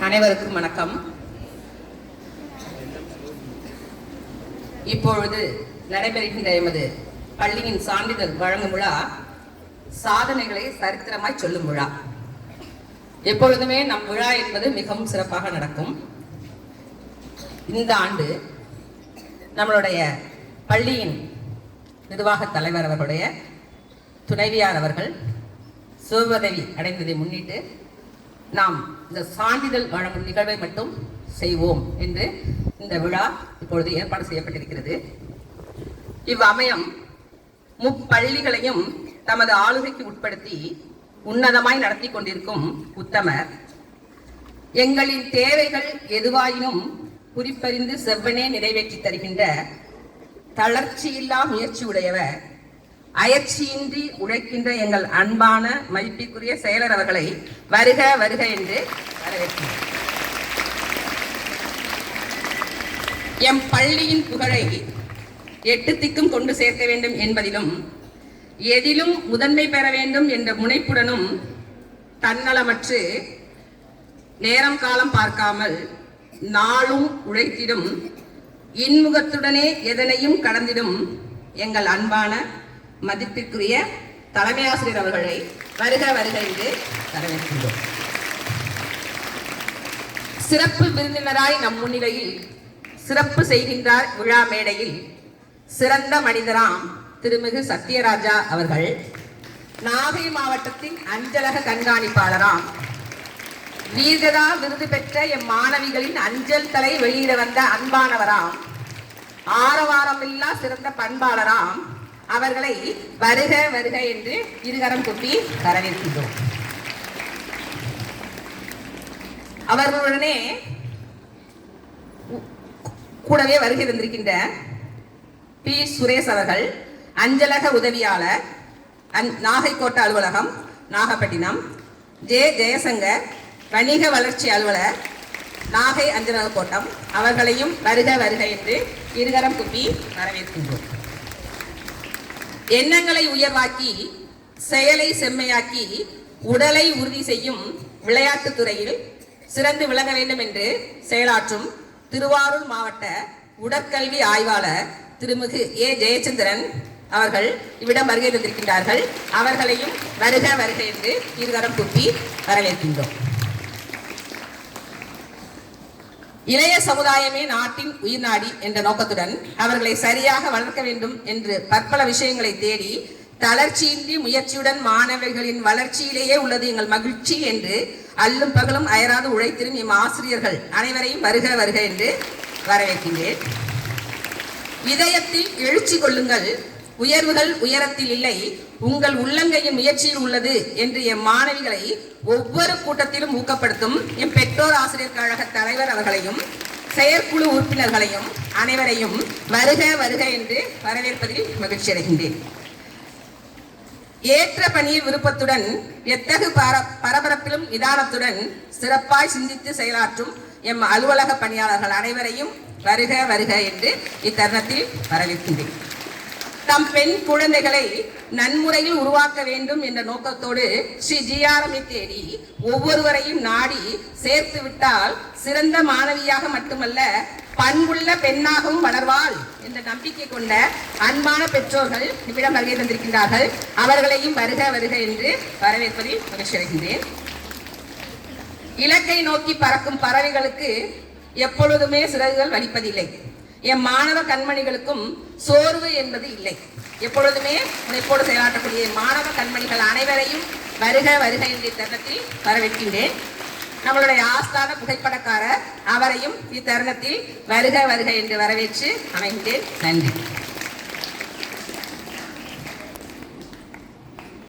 அனைவருக்கும் வணக்கம். இப்பொழுது நடைபெறுகின்ற எமது பள்ளியின் சான்றிதழ் வழங்கும் விழா சாதனைகளை சரித்திரமாய் சொல்லும் விழா. எப்பொழுதுமே நம் விழா என்பது மிகவும் சிறப்பாக நடக்கும். இந்த ஆண்டு நம்மளுடைய பள்ளியின் நிர்வாக தலைவர் அவர்களுடைய துணைவியார் அவர்கள் சுபதவி அடைந்ததை முன்னிட்டு நாம் இந்த சான்றிதழ் வழங்கும் நிகழ்வை மட்டும் செய்வோம் என்று இந்த விழா இப்பொழுது ஏற்பாடு செய்யப்பட்டிருக்கிறது. இவ்வமயம் முப்பள்ளிகளையும் தமது ஆளுகைக்கு உட்படுத்தி உன்னதமாய் நடத்தி கொண்டிருக்கும் உத்தமர், எங்களின் தேவைகள் எதுவாயினும் குறிப்பறிந்து செவ்வனே நிறைவேற்றி தருகின்ற தளர்ச்சியில்லா முயற்சி உடையவர், அயற்சியின்றி உழைக்கின்ற எங்கள் அன்பான மதிப்பிற்குரிய செயலர் அவர்களை வருக வருக என்று வரவேற்கிறோம். எம் பள்ளியின் புகழை எட்டு திக்கும் கொண்டு சேர்க்க வேண்டும் என்பதிலும் எதிலும் முதன்மை பெற வேண்டும் என்ற முனைப்புடனும் தன்னலமற்று நேரம் காலம் பார்க்காமல் நாளும் உழைத்திடும் இன்முகத்துடனே எதனையும் கடந்திடும் எங்கள் அன்பான மதிப்பிற்குரிய தலைமை ஆசிரியர் அவர்களை வருக வருக என்று வரவேற்கின்றோம். சிறப்பு விருந்தினராய் நம் முன்னிலையில் சிறப்பு செய்கின்றார் விழா மேடையில் சிறந்த மனிதராம் திருமிகு சத்யராஜா அவர்கள், நாகை மாவட்டத்தின் அஞ்சலக கண்காணிப்பாளராம், வீரதா விருது பெற்ற எம் மாணவிகளின் அஞ்சல் தலை வெளியிட வந்த அன்பானவராம், ஆரவாரமில்லா சிறந்த பண்பாளராம் அவர்களை வருக வருக என்று இருகரம் கூப்பி வரவேற்கின்றோம். அவர்களுடனே கூடவே வருகை தந்திருக்கின்ற பி சுரேஷ் அவர்கள், அஞ்சலக உதவியாளர், நாகை கோட்ட அலுவலகம் நாகப்பட்டினம், ஜே ஜெயசங்கர், வணிக வளர்ச்சி அலுவலர், நாகை அஞ்சலக கோட்டம், அவர்களையும் வருக வருக என்று இருகரம் கூப்பி வரவேற்கின்றோம். எண்ணங்களை உயர்வாக்கி செயலை செம்மையாக்கி உடலை உறுதி செய்யும் விளையாட்டுத் துறையில் சிறந்து விளங்க வேண்டும் என்று செயலாற்றும் திருவாரூர் மாவட்ட உடற்கல்வி ஆய்வாளர் திருமிகு ஏ ஜெயச்சந்திரன் அவர்கள் இவ்விடம் வருகை தந்திருக்கின்றார்கள். அவர்களையும் வருக வருக என்று இருகரம் கூப்பி வரவேற்கின்றோம். இளைய சமுதாயமே நாட்டின் உயிர் நாடி என்ற நோக்கத்துடன் அவர்களை சரியாக வளர்க்க வேண்டும் என்று பற்பல விஷயங்களை தேடி தளர்ச்சியின்றி முயற்சியுடன் மாணவர்களின் வளர்ச்சியிலேயே உள்ளது எங்கள் மகிழ்ச்சி என்று அல்லும் பகலும் அயராது உழைத்திரும் எம் ஆசிரியர்கள் அனைவரையும் வருக வருக என்று வரவேற்கின்றேன். இதயத்தில் எழுச்சி கொள்ளுங்கள், உயர்வுகள் உயரத்தில் இல்லை, உங்கள் உள்ளங்கையின் முயற்சியில் உள்ளது என்று எம் மாணவிகளை ஒவ்வொரு கூட்டத்திலும் ஊக்கப்படுத்தும் எம் பெற்றோர் ஆசிரியர் கழக தலைவர் அவர்களையும் செயற்குழு உறுப்பினர்களையும் அனைவரையும் வருக வருக என்று வரவேற்பதில் மகிழ்ச்சி அடைகின்றேன். ஏற்ற பணியில் விருப்பத்துடன் எத்தகு பரபரப்பிலும் நிதானத்துடன் சிறப்பாய் சிந்தித்து செயலாற்றும் எம் அலுவலக பணியாளர்கள் அனைவரையும் வருக வருக என்று இத்தருணத்தில் வரவேற்கின்றேன். தம் பெண் குழந்தைகளை நன்முறையில் உருவாக்க வேண்டும் என்ற நோக்கத்தோடு ஸ்ரீ ஜிஆர்எம்ஐ தேடி ஒவ்வொருவரையும் நாடி சேர்த்து விட்டால் சிறந்த மாணவியாக மட்டுமல்ல பண்புள்ள பெண்ணாகவும் வளர்வாள் என்ற நம்பிக்கை கொண்ட அன்பான பெற்றோர்கள் இவ்விடம் வருகை தந்திருக்கின்றார்கள். அவர்களையும் வருக வருக என்று வரவேற்பதில் மகிழ்ச்சி அடைகின்றேன். இலக்கை நோக்கி பறக்கும் பறவைகளுக்கு எப்பொழுதுமே சிறகுகள் வலிப்பதில்லை. என் மாணவ கண்மணிகளுக்கும் சோர்வு என்பது இல்லை. எப்பொழுதுமே முனைப்போடு செயலாற்றக்கூடிய மாணவ கண்மணிகள் அனைவரையும் வருக வருக என்ற தருணத்தில் வரவேற்கின்றேன். நம்மளுடைய ஆஸ்தான புகைப்படக்காரர் அவரையும் இத்தருணத்தில் வருக வருக என்று வரவேற்று அமைகின்றேன். நன்றி.